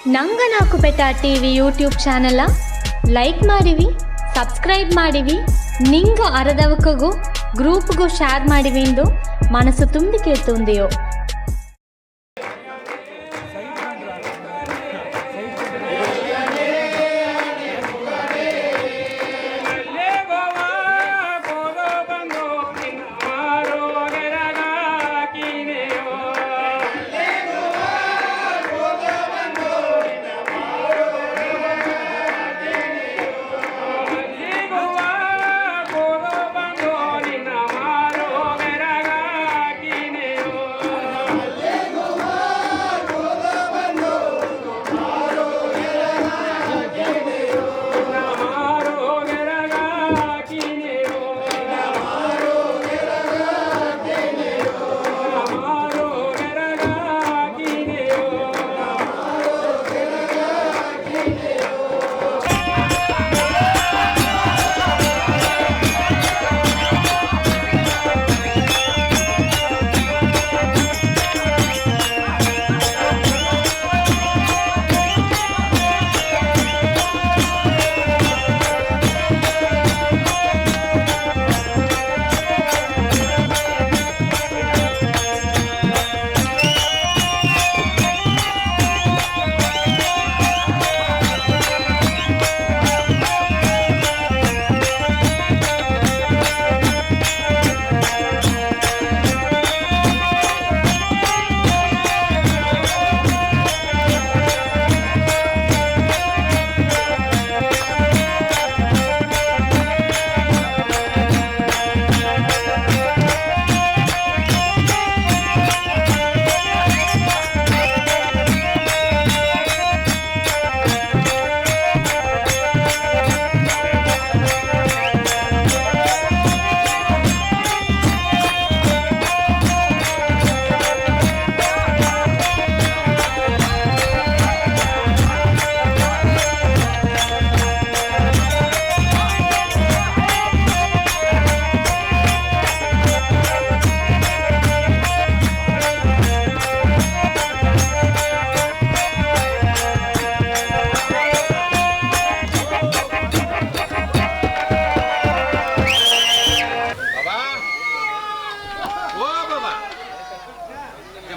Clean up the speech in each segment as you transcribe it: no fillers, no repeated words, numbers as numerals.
ನಂಗನಾಕು ಬೆಟ TV YouTube channel like ಮಾಡಿವಿ, subscribe ಮಾಡಿವಿ, ನಿಂಗ ಅರದವಕಗೂ ಗ್ರೂಪ್ಗೂ ಶೇರ್ ಮಾಡಿವಿ ಎಂದು ಮನಸ್ಸು ತುಂಬಿ ಕೇಳ್ತುಂದೆಯೋ.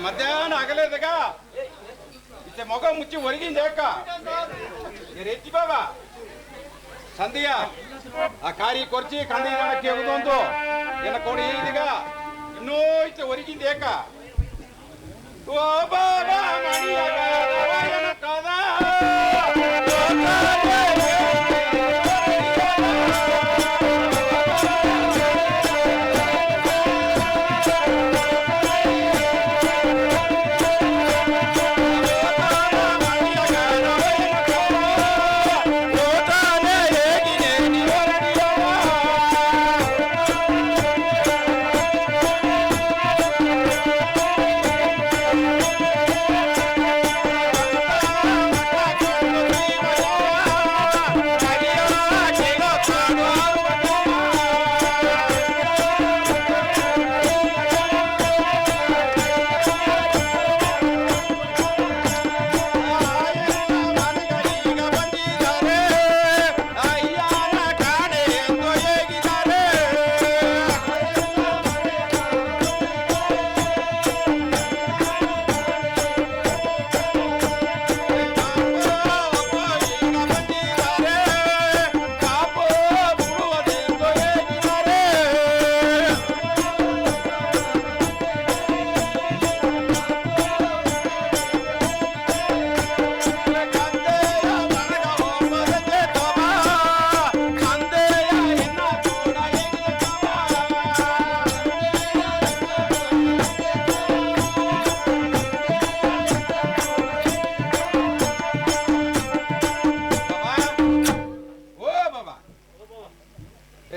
ಮಧ್ಯಾಹ್ನ ಆಗಲೇದಾಗ ಇತ್ತೆ ಮೊಗ ಮುಚ್ಚಿ ಹೊರಗಿಂದ ಯಾಕ ಎತ್ತಿ ಬಾಬಾ ಸಂಧಿಯ ಆ ಕಾರಿ ಕೊರ್ಚಿ ಕಂದಕ್ಕೆ ಹೋಗುದು ಏನ ಕೊಡಿ ಇದೀಗ ಇನ್ನೂ ಇತ್ತೆ ಹೊರಗಿಂದ ಯಾಕ ಓ ಬಾಬಾ ಮಣಿಯಾಗ ಕದ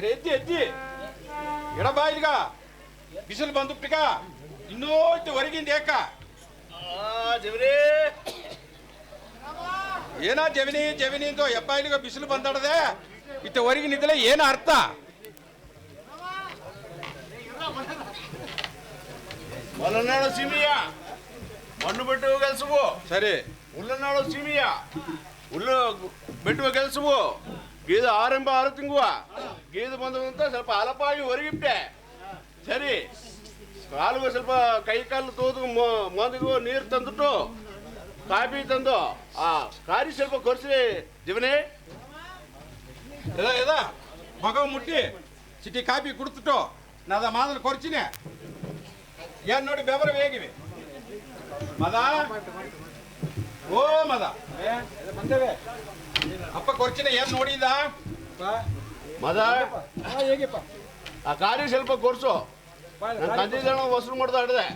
ಎದ್ದಿ ಎದ್ದಿ ಎಡಬಾಯಿಗ ಬಿಸಿಲು ಬಂದುಪ್ಪಿಗ ಇನ್ನೂ ಹೊರಗಿಂದ ಏಕ ಏನ ಜವಿನಿ ಜವಿನಿ ಅಂತ ಎಪ್ಪಾಯಿಗ ಬಿಸಿಲು ಬಂದಾಡದೆ ಇತ್ತ ಹೊರಗಿನಿದ್ದಲೆ ಏನ ಅರ್ಥ ಮಲೆನಾಡು ಸೀಮೆಯ ಮಣ್ಣು ಬಿಟ್ಟು ಕೆಲಸವು ಸರಿ ಹುಲ್ಲನಾಳು ಸೀಮೆಯ ಹುಲ್ಲು ಬಿಟ್ಟುವ ಕೆಲಸವು ಗೀದು ಆರಂಭ 6 ತಿಂಗುವ ಗೀದು ಬಂದಂತ ಸ್ವಲ್ಪ ಅಲಪಾಗಿ ಹೊರಗಿಟ್ಟೆ ಸರಿ ಕಾಲಿಗೆ ಸ್ವಲ್ಪ ಕೈ ಕಾಲು ತೋದು ಮೊದಲಿಗೂ ನೀರು ತಂದುಟ್ಟು ಕಾಫಿ ತಂದು ಆ ಕಾರಿ ಸ್ವಲ್ಪ ಕೊರ್ಸಿ ಜೀವನೇ ಇದ ಮಗ ಮುಟ್ಟಿ ಸಿಟಿ ಕಾಪಿ ಕುಡ್ತಿಟ್ಟು ನಾದ ಮಾದಲು ಕೊರ್ಚಿನಿ ಏನ್ ನೋಡಿ ಬೆವರ ಹೇಗಿವೆ ಮದ ಓ ಮದ ಅಪ್ಪ ಕೊರ್ಚಿನ ಏನ್ ನೋಡಿದ ಮದ ಆ ಕಾರಿ ಸ್ವಲ್ಪ ಕೊರ್ಸು ನಾನು ತಂದಿದ್ದಣ ವಸೂಲು ಮಾಡ್ತಾ ಹಿಡ್ದೆ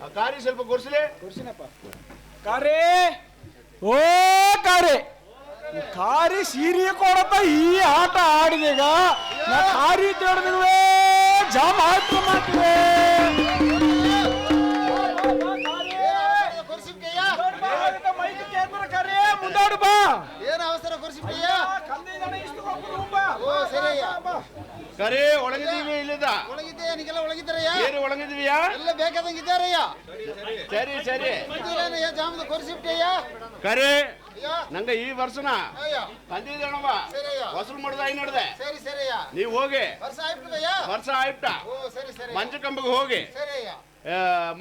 ಆ ಕಾರಿ ಸ್ವಲ್ಪ ಕೊರ್ಸಲಿ ಕಾರೇ ಓ ಕಾರೇ ಕಾರಿ ಸೀರೆ ಕೊಡತ್ತ ಈ ಆಟ ಆಡಿದೀಗ ನಾ ಕಾರಿ ತೇಡ್ದಿಲ್ವೇ ಜಾಮ್ ಆಟ ಮಾಡ್ತೀವಿ ಮುಂದಾಡು ಬಾ ಏನು ಅವಸರ ಕೊರ್ಸಿಬಿಟ್ಟಿಯ ಕರೆ ಒಳಗಿದ್ದೀವಿ ಇಲ್ಲದ ಒಳಗಿದ್ದೆ ನಿಗೆಲ್ಲ ಒಳಗಿದ್ದಾರಯ್ಯ ಏನು ಒಳಗಿದ್ದೀವಿಯಾ ಎಲ್ಲ ಬೇಕಾದಂಗೆ ಇದ್ದಾರಯ್ಯ ಸರಿ ಸರಿ ಏನಯ್ಯ ಜಾಮದ ಕೊರ್ಸಿಬಿಟ್ಟಿಯ ಕರೆ ನಂಗೆ ಈ ವರ್ಷನ ಅಯ್ಯ ತಂದಿದ್ದಣವ ಸರಿಯ್ಯ ವಸೂಲು ಮಾಡ್ದ ನಡೆದೆ ಸರಿ ಸರಿಯ್ಯ ನೀವು ಹೋಗಿ ವರ್ಷ ಆಯ್ಬಿಟ್ಟದಯ್ಯ ವರ್ಷ ಆಯ್ತ ಓ ಸರಿ ಸರಿ ಮಂಚ ಕಂಬಗೆ ಹೋಗಿ ಸರಿಯ್ಯ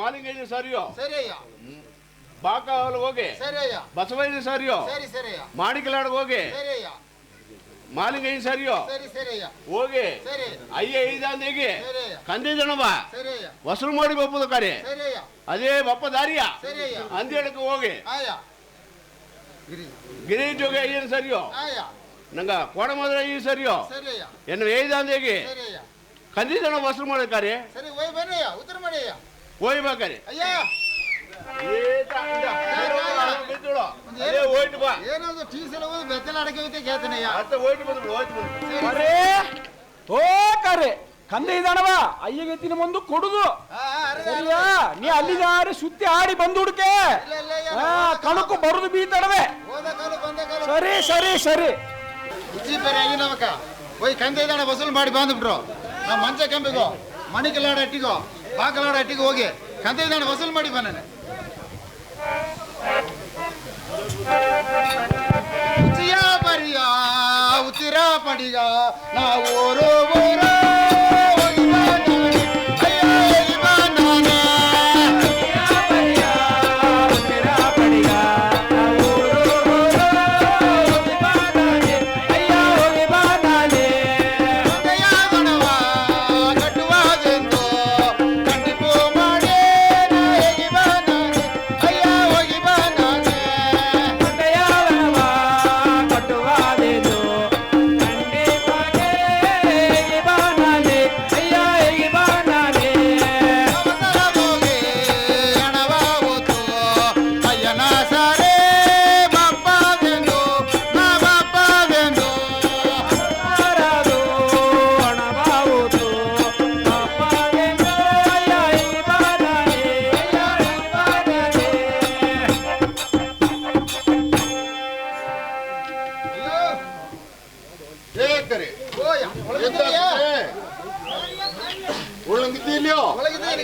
ಮಾಲಿಂಗೇಜಿ ಸರಿಯೋ ಸರಿಯ್ಯ ಬಾಕಾವಲ್ ಹೋಗಿ ಸರಿಯ್ಯ ಬಸವೈಜಿ ಸರಿಯೋ ಸರಿ ಸರಿಯ್ಯ ಮಾಣಿಕಲಾಡ್ಗೆ ಹೋಗಿ ಸರಿಯ್ಯ ಮಾಲಿಂಗೇಜಿ ಸರಿಯೋ ಸರಿ ಸರಿಯ್ಯ ಹೋಗಿ ಸರಿ ಅಯ್ಯ ಐದಾಂದಿಗೆ ಸರಿಯ್ಯ ಕಂದಿದ್ದಣವ ಸರಿಯ್ಯ ವಸೂಲು ಮಾಡಿ ಬಪ್ಪದ ಕರೆ ಸರಿಯ್ಯ ಅದೇ ಬಪ್ಪ ದಾರಿಯ ಸರಿಯ್ಯ ಅಂದೇಳಕ್ಕೆ ಹೋಗಿ ಆಯ ಗಿರಿ ಗಿರಿ ಜೋಗಿ ಅಯ್ಯನ್ ಸರಿಯೋ ಆಯ ನಂಗ ಕೋಡಮದ್ರ ಅಯ್ಯ ಸರಿಯೋ ಸರಿಯ್ಯ ಎನ್ನು ಐದಾಂದಿಗೆ ಸರಿಯ್ಯ ಕಂದಿದ್ದಣ ವಸೂಲು ಮಾಡಿದ್ದಾರೆ ಸರಿ ಹೋಯ್ ಬನ್ನಯ್ಯ ಉತ್ತರ ಮಾಡಯ್ಯ ಹೋಯ್ಬೇಕಾರೆ ಅಯ್ಯ ಹೋಯ್ತು ಬಾ ಏನದು ಟೀಸಲ್ ಬೆತ್ತಲ ಅಡಕೆ ಹೋಯ್ತೆ ಕೇಳ್ತಾನಯ್ಯ ಅತ್ತ ಹೋಯ್ತು ಬಂದ್ರು ಹೋಯ್ತು ಬಂದ್ರು ಅರೇ ಓ ಕಾರೇ ಕಂದೆ ಇದಾನವ ಅಯ್ಯಗೆತ್ತಿನ ಮುಂದೆ ಕೊಡುದು ಸರಿಯಾ ನೀ ಅಲ್ಲಿಗಾರಿ ಸುತ್ತಿ ಆಡಿ ಬಂದು ಹುಡುಕೆ ಕಣಕು ಬರುದು ಬೀತಡವೆ ಹೋದ ಕಾಲ ಬಂದ ಕಾಲ ಸರಿ ಸರಿ ಸರಿ ಉಚ್ಚಿ ಬೇರೆ ಆಗಿನವಕ್ಕ ಹೋಯ್ ಕಂದೆ ಇದ್ದಾನೆ ವಸೂಲು ಮಾಡಿ ಬಂದ್ಬಿಟ್ರು ನಾ ಮಂಚ ಕೆಂಬಿಗೋ ಮಣಿಕಲಾಡ ಅಟ್ಟಿಗೋ ಬಾಕಲಾಡ ಅಟ್ಟಿಗೆ ಹೋಗಿ ಕಂದೆ ಇದ್ದಾನೆ ವಸೂಲು ಮಾಡಿ ಬನ್ನೆ ಉಚ್ಚಿಯ ಪರಿಯ ಉತ್ತಿರ ಪಡಿಗ ನಾವು ಓರೋ ಓರೋ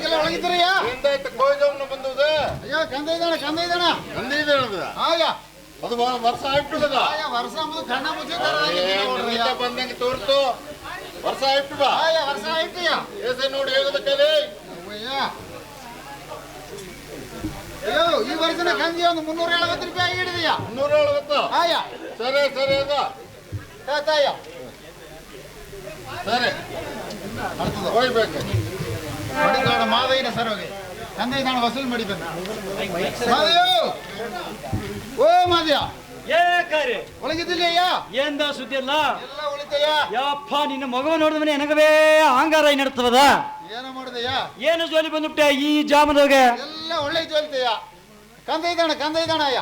ಒಳಗಿದ್ದೀರಯ್ಯ ಅಯ್ಯೋ ಕಂದ ಇದ್ದಾನ ಅದು ವರ್ಷ ಆಗ್ಬಿಟ್ಟದ ವರ್ಷ ಅಂಬುದು ಕಣ್ಣ ಬಂದಂಗೆ ತೋರ್ತು ವರ್ಷ ಆಗ್ಬಿಟ್ಟದ ವರ್ಷ ಆಯ್ತಯ್ಯ ಏಸೆ ನೋಡಿ ಹೇಗೋದಕ್ಕಲ್ಲಿ ಅಯ್ಯೋ ಈ ವರ್ಷನ ಕಂದಿ ಒಂದು 370 ರೂಪಾಯಿ ಹಿಡಿದಯ್ಯ 370 ಆಯ ಸರಿ ಸರಿ ಅದ ತಾಯ ಸರಿ ಹೋಗ್ಬೇಕು ಮಡಿಗಾಡ ಮಾದಯ್ಯನ ಸರೋಗೆ ತಂದೆ ನಾನು ವಸೂಲು ಮಾಡಿ ಬಂದ ಮಾದಯ್ಯ ಓ ಮಾದಯ್ಯ ಏ ಕಾರ್ಯ ಒಳಗಿದ್ದಿಲ್ಲಯ್ಯ ಏಂದ ಸುದ್ದಿ ಅಲ್ಲ ಎಲ್ಲ ಉಳಿತಯ್ಯ ಯಪ್ಪ ನಿನ್ನ ಮಗವ ನೋಡಿದ ಮನೆ ನನಗವೇ ಆಂಗಾರ ನಡ್ತವದ ಏನೋ ಮಾಡಿದಯ್ಯ ಏನು ಜೋಲಿ ಬಂದ್ಬಿಟ್ಟೆ ಈ ಜಾಮದಾಗ ಎಲ್ಲ ಒಳ್ಳೆ ಜೋಲ್ತಯ್ಯ ಕಂದ ಇದ್ದಾಣ ಅಯ್ಯ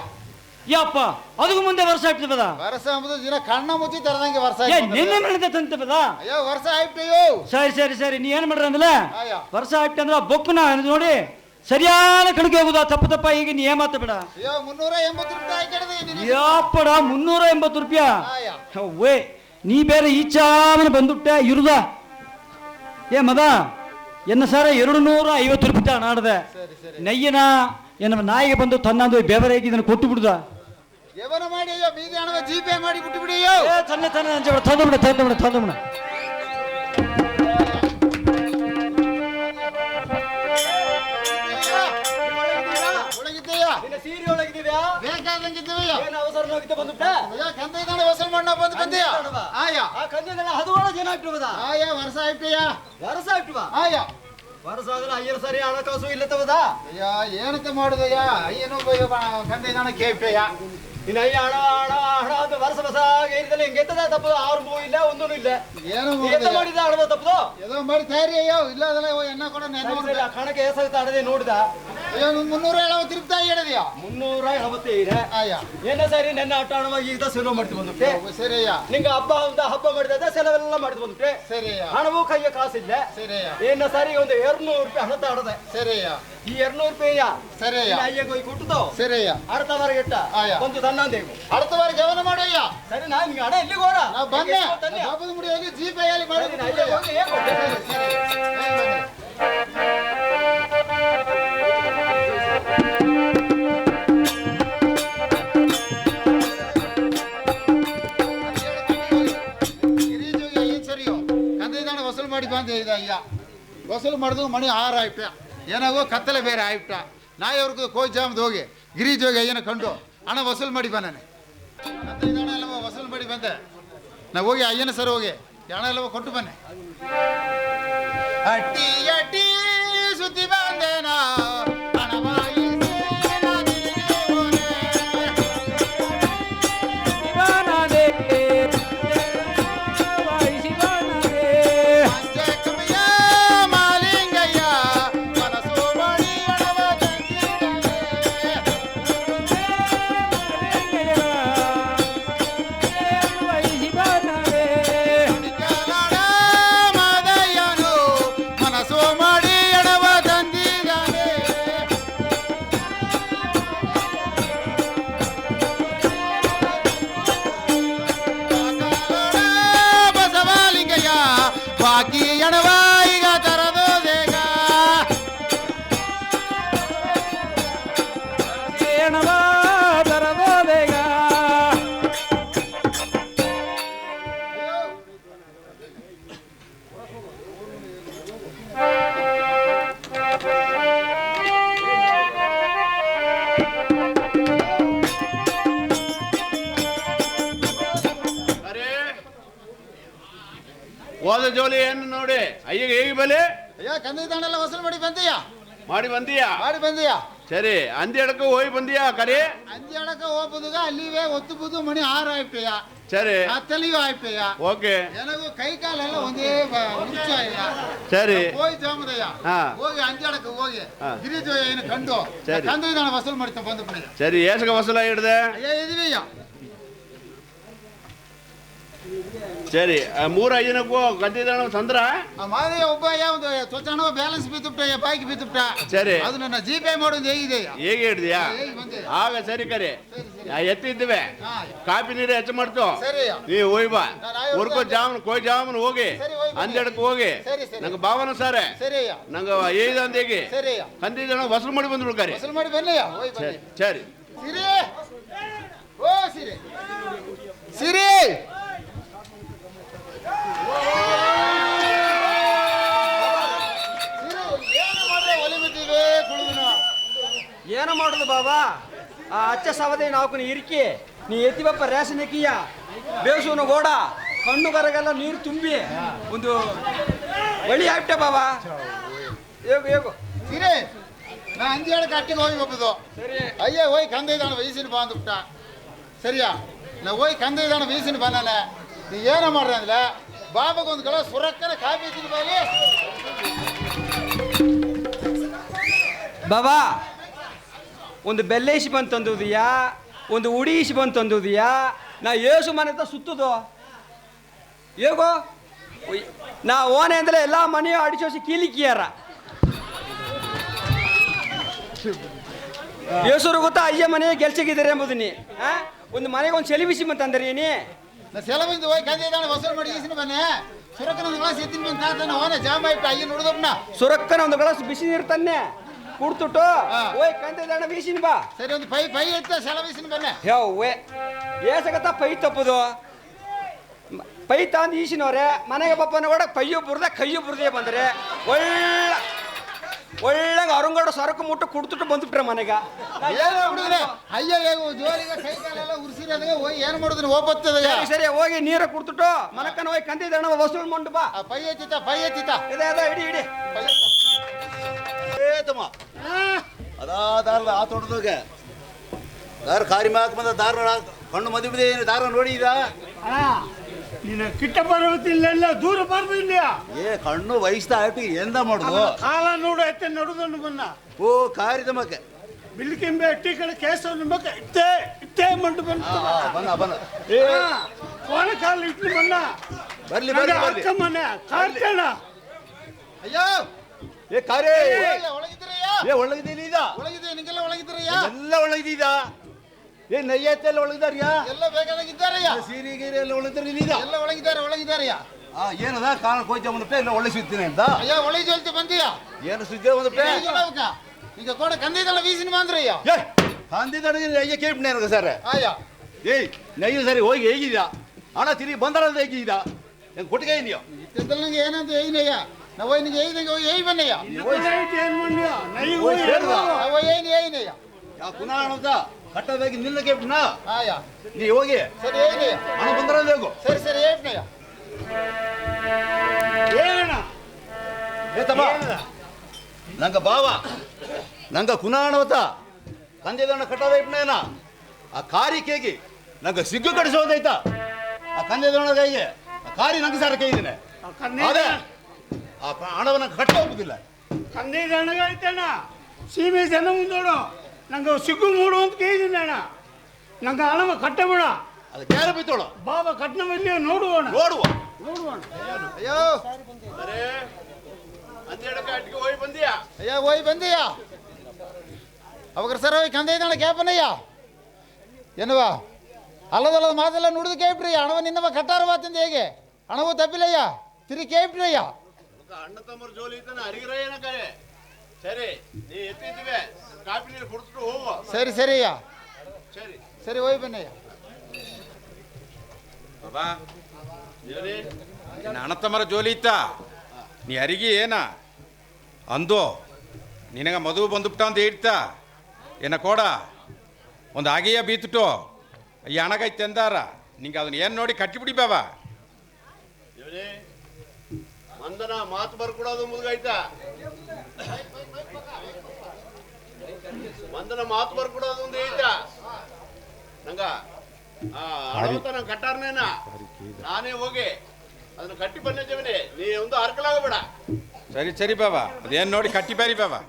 ಯಪ್ಪ ಅದಕ್ಕೂ ಮುಂದೆ ವರ್ಷ ಆಗ್ತದ ವರ್ಷ ಅಂಬುದು ದಿನ ಕಣ್ಣ ಮುಚ್ಚಿ ತರದಂಗೆ ವರ್ಷ ಏ ನಿನ್ನೆ ಮಾಡಿದ ತಂತದ ಅಯ್ಯೋ ವರ್ಷ ಆಯ್ಬಿಟ್ಟಯ್ಯೋ ಸರಿ ಸರಿ ಸರಿ ನೀ ಏನ್ ಮಾಡ್ರಿ ಅಂದಲ್ಲ ಅಯ್ಯ ವರ್ಷ ಆಗ್ಬಿಟ್ಟೆ ಅಂದ್ರ ಬೊಕ್ಕನ ನೋಡಿ ಸರಿಯಾದ ಕಣಕ್ಕೆ ಹೋಗುದಾ ತಪ್ಪ ಈಗ ನೀ ಏನ್ ಮಾತ ಬೇಡ ಅಯ್ಯೋ 380 ರೂಪಾಯಿ ಕೆಡದೆ ಯಪ್ಪಡ 380 ರೂಪಾಯಿ ಅಯ್ಯ ವೇ ನೀ ಬೇರೆ ಈಚಾಮನೆ ಬಂದುಬಿಟ್ಟೆ ಇರುದ ಏ ಮದ ಎನ್ನ ಸರ 250 ರೂಪಾಯಿ ನಾಡ್ದೆ ಸರಿ ಸರಿ ನಯ್ಯನ ನಮ್ಮ ನಾಯಿಗೆ ಬಂದು ತನ್ನದು ಬೆವರೇಗಿ ಇದನ್ನು ಕೊಟ್ಟು ಬಿಡುದ ಯವನ ಮಾಡಿ ಅಯ್ಯೋ ಬೀದಿ ಹಣವ ಜೀಪೇ ಮಾಡಿ ಬಿಟ್ಟು ಬಿಡಿ ಅಯ್ಯೋ ತನ್ನೆ ತಂದು ಬಿಡ ಒಳಗಿದ್ದೀಯಾ ಸೀರೆ ಒಳಗಿದ್ದೀವ್ಯಾ ಬೇಕಾದಂಗಿದ್ದೀವಯ್ಯ ಏನು ಅವಸರ ನೋಗಿದ್ದ ಬಂದುಬಿಟ್ಟ ಅಯ್ಯೋ ಕಂದೈದಾಣ ವಸೂಲ್ ಮಾಡ ಬಂದ್ಯಾ ಆಯಾ ಆ ಕಂದಿನ ಹದುವಾಳ ಜನ ಇಟ್ಟುವುದಾ ಆಯಾ ವರ್ಷ ಆಯ್ತಯ್ಯ ವರ್ಷ ಇಟ್ಟುವ ಆಯಾ ವರ್ಷ ಆದ್ರೆ ಅಯ್ಯರ್ ಸರಿ ಹಣಕಾಸು ಇಲ್ಲತ್ತವದಾ ಅಯ್ಯ ಏನಂತ ಮಾಡುದಯ್ಯ ಅಯ್ಯನೂ ಕಂದೈದಾಣ ಕೇಳ್ತಯ್ಯ ಇನ್ನು ಅಯ್ಯ ಹಣ ಅಂತ ವರ್ಷ ಏರಿದಲ್ಲ ಹಿಂಗೆ ಎತ್ತದ ತಪ್ಪದು ಆರು ಇಲ್ಲ ಒಂದೂ ಇಲ್ಲ ಏನು ಎತ್ತ ಮಾಡಿದ ಹಣದ ತಪ್ಪದು ಏದೋ ಮಾಡಿ ತಯಾರಿ ಅಯ್ಯೋ ಇಲ್ಲ ಅದಲ್ಲ ಎಣ್ಣ ಕೊಡ ನೆನ ಕಣಕ್ಕೆ ಎಸಾಗುತ್ತೆ ಹಣದೆ ನೋಡಿದ ಅಯ್ಯೋ 370 ತಿರುಗ್ತಾ ಹೇಳಿದೆಯಾ 375 ಆಯಾ ಏನ ಸರಿ ನನ್ನ ಆಟ ಹಣವಾಗಿ ಈಗ ಸೆಲವು ಮಾಡ್ತಿ ಬಂದುಬಿಟ್ಟೆ ಸರಿಯ್ಯ ನಿಂಗೆ ಹಬ್ಬ ಮಾಡಿದ ಸೆಲವೆಲ್ಲ ಮಾಡಿದ್ ಬಂದುಬಿಟ್ಟೆ ಸರಿಯ್ಯ ಹಣವೂ ಕೈಯ ಕಾಸಿಲ್ಲ ಸರಿಯ್ಯ ಏನ ಸರಿ ಒಂದು 200 ರೂಪಾಯಿ ಹಣ ತಾಡದೆ ಸರಿಯ್ಯ ಈ 200 ರೂಪಾಯಿಯ ಸರಿಯ್ಯ ಅಯ್ಯಗೆ ಹೋಗಿ ಕೊಟ್ಟುದು ಸರಿಯ್ಯ ಅರ್ಥವಾರಗೆಟ್ಟ ಆಯಾ. ಒಂದು ತನ್ನಂದೇವು அடுத்த வார ಗಮನ ಮಾಡಯ್ಯ ಸರಿ ನಾನು ನಿಂಗೆ ಹಣ ಎಲ್ಲಿ ಗೋಡ ನಾವು ಬಂದೆ ಬಾಬುದ ಮುಡಿಯೋಗಿ ಜೀಪೇಯಲ್ಲಿ ಮಾಡಿ ಕಂದೈದಾಣ ವಸೂಲು ಮಾಡಿ ಬಂದೆ ಇದು ಅಯ್ಯ ವಸೂಲು ಮಾಡಿದು ಮಣಿ 6 ಆಯ್ತ ಏನಾಗೋ ಕತ್ತಲೆ ಬೇರೆ ಆಯ್ತ ನಾಯವ್ರಿಗೂ ಕೋಚ್ ಜಾಮದ್ ಹೋಗಿ ಗಿರೀಜ್ ಹೋಗಿ ಅಯ್ಯನ ಕಂಡು ಹಣ ವಸೂಲು ಮಾಡಿ ಬಂದಾನೆ ಕಂದೈದಾಣ ಎಲ್ಲ ವಸೂಲು ಮಾಡಿ ಬಂದೆ ನಾವು ಹೋಗಿ ಅಯ್ಯನ ಸರ್ ಹೋಗಿ ಹಣ ಎಲ್ಲ ಕೊಟ್ಟು ಬನ್ನಿ ಅಟ್ಟಿ ಅಟ್ಟಿ ಸುದ್ದಿ ಬಂದೇನ ಬಾಕಿ ಎಣವ ಈಗ ತರದೋದೇಗ ಎಣವ ತರದೋದೇಗ ಹೋದ ಜೋಲಿ ಏನು ನೋಡಿ ಅಯ್ಯಗೆ ಹೇಗೆ ಬೆಲೆ ಅಯ್ಯ ಕಂದೈದಾಣೆಲ್ಲ ವಸೂಲು ಮಾಡಿ ಬಂದೀಯ ಮಾಡಿ ಬಂದೀಯಾ ಸರಿ ಅಂದಿ ಎಡಕ ಹೋಗಿ ಬಂದಿಯಾ ಕರೆ ಅಂದಿ ಅಡಕ ಹೋಗ್ಬೋದುಗ ಅಲ್ಲಿವೇ ಒತ್ತುಬೋದು ಮಣಿ 6 ಆಯ್ಪಯ್ಯ ಸರಿ ಅತ್ತಲಿಯೂ ಆಯ್ಪಯ್ಯ ಓಕೆ ಏನಾಗೂ ಕೈ ಕಾಲೆಲ್ಲ ಒಂದೇ ಹುಚ್ಚ ಅಯ್ಯ ಸರಿ ಹೋಗಿ ಜಾಮದಯ್ಯ ಹಾ. ಹೋಗಿ ಅಂದಿ ಅಡಕ ಹೋಗಿ ಹಾ. ಗಿರಿಜ ಏನು ಕಂಡು ಸರಿ. ಕಂದೈದಾಣ ವಸೂಲು ಮಾಡ್ತಾ ಬಂದು ಬಿಡಿ ಸರಿ ಏಸಗ ವಸೂಲ ಹಿಡ್ದೆ ಅಯ್ಯ ಇದೀವಯ್ಯ ಸರಿ 3 ಐದನಕ್ಕೂ ಗದ್ದಿದಾಣ ತಂದ್ರ ಆ ಮಾದಯ್ಯ ಒಬ್ಬ ಒಂದು ಸ್ವಚ್ಛ ಬ್ಯಾಲೆನ್ಸ್ ಬಿತ್ತುಬಿಟ್ಟ ಬಾಕಿ ಬಿತ್ತುಬಿಟ್ಟ ಸರಿ. ಅದು ನನ್ನ ಜಿಪೇ ಮಾಡೋದು ಹೇಗಿದೆಯಾ ಹೇಗೆ ಹಿಡ್ದಿಯಾ ಹೇಗೆ ಬಂದೆ ಆಗ ಸರಿ ಕರೆ ಎತ್ತಿದ್ದಿವೆ ಹಾ. ಕಾಫಿ ನೀರು ಹೆಚ್ಚು ಮಾಡ್ತು ಸರಿಯ್ಯ ನೀ ಹೋಯ್ ಬಾ ನಾನು ಆಯ್ ಉರ್ಕೋ ಜಾಮನ್ ಕೋಯ್ ಜಾಮನ್ ಹೋಗಿ ಸರಿ, ಹೋಯ್ ಬನ್ನಿ. ಅಂದೆಡಕ್ಕೆ ಹೋಗಿ ಸರಿ, ಸರಿ. ನಂಗೆ ಭಾವನ ಸಾರೆ ಸರಿಯ್ಯ ನಂಗೆ ಏದ ಅಂದೇಗಿ ಸರಿಯ್ಯ ಕಂದಿದ್ದಣ ವಸೂಲು ಮಾಡಿ ಬಂದ್ರು ಕರೆ ವಸೂಲು ಮಾಡಿ ಬನ್ನಯ್ಯ ಹೋಯ್ ಬನ್ನಿ ಸರಿ ಸಿರಿ ಓ ಸಿರಿ ಸಿರಿ ಏನು ಮಾಡುದು ಬಾಬಾ ಆ ಅಚ್ಚ ಸವದೆ ನಾವು ಇರಿಕಿ ನೀ ಎತ್ತಿ ಬಪ್ಪ ರೇಷನ್ ಎಕ್ಕಿಯ ಬೇಸುವನ ಗೋಡ ಕಣ್ಣುಗರಗೆಲ್ಲ ನೀರು ತುಂಬಿ ಒಂದು ಬಳಿ ಆಗ್ಬಿಟ್ಟೆ ಬಾಬಾ ಹೇಗು ಸಿರಿ ನಾ ಅಂದಿ ಹೇಳಕ್ಕೆ ಅಟ್ಟಿಗೆ ಹೋಗಿ ಹೋಗುದು ಸರಿ ಅಯ್ಯ ಹೋಯ್ ಕಂದೈದಾಣ ವಯಸ್ಸಿನ ಬಂದುಬಿಟ್ಟ ಸರಿಯಾ ನಾ ಹೋಯ್ ಕಂದೈದಾಣ ವಯಸ್ಸಿನ ಬಂದಾನೆ ನೀ ಏನೋ ಮಾಡ್ರಿ ಅಂದ್ರೆ ಬಾಬಾಗೊಂದು ಗಳ ಸುರಕ್ಕನ ಕಾಫಿ ತಿಂದು ಬಾಲಿ ಬಾಬಾ ಒಂದು ಬೆಲ್ಲೇಸಿ ಬಂದು ತಂದುದಿಯಾ ಒಂದು ಉಡೀಸಿ ಬಂದು ತಂದುದಿಯಾ ನಾ ಏಸು ಮನೆ ಹತ್ರ ಸುತ್ತುದು ಹೇಗೋ ನಾ ಓನೆ ಅಂದ್ರೆ ಎಲ್ಲ ಮನೆಯು ಅಡಿಸೋಸಿ ಕೀಲಿಕ್ಕಿಯಾರ ಏಸೂರು ಗೊತ್ತಾ ಅಯ್ಯ ಮನೆ ಗೆಲ್ಸಗಿದ್ದಾರೆ ಎಂಬುದು ನೀ ಒಂದು ಮನೆಗೆ ಒಂದು ಸೆಲಿಬಿಸಿ ಬಂತಂದ್ರಿ ನೀ ನಾ ಸೆಲವಿಂದ ಹೋಯ್ ಕಂದೈದಾಣ ವಸೂಲು ಮಾಡಿ ಈಸಿನ ಬನ್ನೆ ಸುರಕ್ಕನ ಒಂದು ಗ್ಲಾಸ್ ಎತ್ತಿನ ಬಂದು ತಾತನ ಓನೆ ಜಾಮ ಇಟ್ಟು ಅಯ್ಯ ನೋಡಿದಪ್ಪನ ಸುರಕ್ಕನ ಒಂದು ಗ್ಲಾಸ್ ಬಿಸಿ ನೀರು ತನ್ನೆ ಕುಡ್ತುಟ್ಟು ಓಯ್ ಕಂದೈದಣ್ಣ ಬೀಸಿನ ಬಾ ಸರಿ ಒಂದು ಪೈ ಪೈ ಎತ್ತ ಸೆಲವಿಸಿನ ಬನ್ನೆ ಯವ್ವೆ ಏಸಗತ್ತ ಪೈ ತಪ್ಪುದು ಪೈ ತಂದು ಈಸಿನವ್ರೆ ಮನೆಗೆ ಬಪ್ಪನ ಕೂಡ ಪೈಯು ಬುರ್ದೆ ಕೈಯು ಬುರ್ದೆ ಬಂದ್ರೆ ಒಳ್ಳೆ ಅರಂಗೋಡ ಸರಕು ಮುಟ್ಟು ಕುಡ್ತುಟ್ಟು ಬಂದ್ಬಿಟ್ರೆ ಮನೆಗೆ ಏನು ಹುಡುಗ್ರೆ ಅಯ್ಯ ಜೋಲಿಗೆ ಕೈ ಕಾಲೆಲ್ಲ ಉರ್ಸಿರೋದಾಗ ಹೋಗಿ ಏನು ಮಾಡಿದ್ರು ಓಪತ್ತದ ಸರಿ ಸರಿ ಹೋಗಿ ನೀರು ಕುಡ್ತುಟ್ಟು ಮನಕನ ಹೋಗಿ ಕಂದಿದ್ದಣ್ಣ ವಸೂಲ್ ಮಂಡು ಬಾ ಪೈ ಎತ್ತಿತ ಇದೆ ಅದ ಇಡಿ ಇಡಿ ತಮ್ಮ ಅದಾದ ಆ ತೋಟದಾಗ ದಾರ ಕಾರಿ ಮಾಕ್ ಬಂದ ದಾರ ಕಣ್ಣು ಮದುವೆ ದಾರ ನೋಡಿದ ನಿನ್ನ ಕಿಟ್ಟ ಬರುತ್ತಿಲ್ಲ ದೂರ ಬರ್ದಿಲ್ಲ ಏ ಕಣ್ಣು ವಯಸ್ಸ ಆಯ್ತು ಎಂದ ಮಾಡುದು ಕಾಲ ನೋಡು ಎತ್ತೆ ನಡುದನ್ನು ಬನ್ನ ಓ ಕಾರಿದ ಮಕ್ಕೆ ಬಿಲ್ಕಿಂಬೆ ಅಟ್ಟಿ ಕಡೆ ಕೇಸವನ್ನು ಮಕ್ಕ ಇತ್ತೇ ಮಂಡು ಬಂತು ಬನ್ನ ಕೋಣ ಕಾಲ ಇಟ್ಟು ಬನ್ನ ಬರ್ಲಿ ಬರ್ಲಿ ಬರ್ಲಿ ಅಕ್ಕ ಮನೆ ಕಾರ್ಕಣ ಅಯ್ಯೋ ಏ ಕಾರೇ ಒಳಗಿದ್ದೀರಯ್ಯ ಏ ಒಳಗಿದ್ದೀನಿ ಇದ ಒಳಗಿದೆ ನಿಂಗೆಲ್ಲ ಒಳಗಿದ್ದೀರಯ್ಯ ಎಲ್ಲ ಒಳಗಿದ್ದೀದ ಏ ನೈಯತ್ತೆಲ್ಲ ಒಳಗಿದಾರ್ಯಾ ಎಲ್ಲ ಬೇಕಾದಾಗಿದ್ದಾರಯ್ಯ ಸೀರೆ ಗೀರೆ ಎಲ್ಲ ಒಳಗಿದ್ದಾರೆ ಇದ ಎಲ್ಲ ಒಳಗಿದ್ದಾರಯ್ಯ ಏನದ ಕಾರಣ ಕೋಚ ಬಂದ್ಬಿಟ್ಟೆ ಇಲ್ಲ ಒಳ್ಳೆ ಸುತ್ತೀನಿ ಅಂತ ಅಯ್ಯ ಒಳಗೆ ಜೊಲ್ತಿ ಬಂದೀಯ ಏನು ಸುದ್ದಿ ಬಂದ್ಬಿಟ್ಟೆ ಈಗ ಕೂಡ ಕಂದಿದ್ದಲ್ಲ ವೀಸಿನ ಬಂದ್ರಯ್ಯ ಏ ಅಂದಿದ್ದ ಅಯ್ಯ ಕೇಳ್ಬಿಟ್ಟೆ ನನಗೆ ಸರ್ ಆಯ್ಯ ಏಯ್ ನೈಯು ಸರಿ ಹೋಗಿ ಹೇಗಿದ್ಯಾ ಹಣ ತಿರುಗಿ ಬಂದರಂತ ಹೇಗಿದ್ಯಾ ಹೆಂಗೆ ಕೊಟ್ಟಿಗೆ ಇದೆಯೋ ಇತ್ತಿದ್ದಲ್ಲಿ ನಂಗೆ ಏನಂತ ಏಯ್ನಯ್ಯ ನಾವು ನಿನಗೆ ಏಯ್ದಂಗೆ ಹೋಗಿ ಏಯ್ ಬನ್ನಯ್ಯ ಏನ್ ಮಾಡ್ಯ ನಾವು ಏಯ್ನಯ್ಯ ಯಾ ಪುನಃ ಹಣದ ಕಟ್ಟದಾಗಿ ನಿನ್ನ ಕೇಳ್ಬಿಟ್ನಾ ಆಯ್ಯ ನೀ ಹೋಗಿ ಸರಿ ಏಯ್ನಯ್ಯ ಹಣ ಬಂದರಂತ ಹೋಗು ಸರಿ ಏಯ್ನಯ್ಯ ಏನ ಏತಮ್ಮ ನಂಗೆ ಬಾವ ನಂಗೆ ಕುನಾಣವತ ಕಂದೆದಣ್ಣ ಕಟ್ಟದ ಇಟ್ನೇನ ಆ ಕಾರಿ ಕೇಗಿ ನಂಗೆ ಸಿಗ್ಗು ಕಡಿಸೋದೈತ ಆ ಕಂದೆದಣ್ಣ ಕೈಗೆ ಆ ಕಾರಿ ನಂಗೆ ಸಾರ ಕೈ ಇದ್ದೇನೆ ಅದೇ ಆ ಹಣವನ್ನ ಕಟ್ಟ ಹೋಗುದಿಲ್ಲ ಕಂದೆ ದಣಗಾಯ್ತಣ್ಣ ಸೀಮೆ ಜನ ಮುಂದೋಡು ನಂಗೆ ಸಿಗ್ಗು ಮೂಡು ಅಂತ ಕೇಳಿದ್ದೀನಿ ಅಣ್ಣ ನಂಗೆ ಹಣವ ಕಟ್ಟಬೇಡ ಅದು ಕ್ಯಾರ ಬಿತ್ತೋಳು ಬಾಬಾ ಕಟ್ನವಲ್ಲಿ ನೋಡುವಣ ನೋಡುವ ಅಯ್ಯೋ ಅರೆ ಹನ್ನೆರಡಕ್ಕೆ ಅಟ್ಟಿಗೆ ಹೋಗಿ ಬಂದಿಯಾ ಅಯ್ಯ ಹೋಯ್ ಬಂದಯ್ಯ ಅವಾಗ ಸರ್ ಹೋಯ್ ಕಂದೈದಣ್ಣ ಕ್ಯಾಪನಯ್ಯ ಏನವ ಅಲ್ಲದಲ್ಲದ ಮಾತೆಲ್ಲ ನುಡಿದು ಕೇಳ್ಬಿಡ್ರಿ ಹಣವ ನಿನ್ನವ ಕಟ್ಟಾರವಾತಿಂದ ಹೇಗೆ ಹಣವು ತಪ್ಪಿಲ್ಲಯ್ಯ ತಿರುಗಿ ಕೇಳ್ಬಿಡ್ರಯ್ಯ ಅಣ್ಣ ತಮ್ಮರ ಜೋಲಿ ಇದ್ದಾನೆ ಅರಿಗಿರಯ್ಯನ ಕರೆ ಸರಿ ನೀ ಎತ್ತಿದ್ದಿವೆ ಕಾಫಿ ನೀರು ಕುಡಿಸ್ಬಿಟ್ಟು ಹೋಗು ಸರಿಯ್ಯ ಸರಿ ಸರಿ ಹೋಯ್ ಬನ್ನಯ್ಯ ಬಾಬಾ ಏನೇ ನಿನ್ನ ಅಣ್ಣ ತಮ್ಮರ ಜೋಲಿ ಇತ್ತ ನೀ ಅರಿಗಿ ಏನ ಅಂದು ನಿನಗೆ ಮದುವೆ ಬಂದುಬಿಟ್ಟ ಅಂತ ಹೇಳ್ತಾ ಏನ ಕೋಡ ಒಂದು ಆಗಿಯ ಬೀತುಟು ಈ ಹಣಗೈತೆ ಅಂದಾರ ನಿಂಗೆ ಅದನ್ನ ಏನು ನೋಡಿ ಕಟ್ಟಿಬಿಡಿ ಬಾಬಾ ಏನೇ ಮಂದನ ಮಾತು ಬರ್ಕೊಡೋದು ಮುದುಗಾಯ್ತಾ ಮಂದನ ಮಾತು ಬರ್ಕೊಡೋದು ಒಂದು ಐತಾ ನಂಗ ಹಣವಂತ ನಂಗೆ ಕಟ್ಟಾರನೇನ ನಾನೇ ಹೋಗಿ ಅದನ್ನ ಕಟ್ಟಿ ಬಂದಿದ್ದೇವೆ ನೀ ಒಂದು ಹರ್ಕಲಾಗಬೇಡ ಸರಿ ಬಾಬಾ ಅದೇನು ನೋಡಿ ಕಟ್ಟಿ ಬಾರಿ ಬಾಬಾ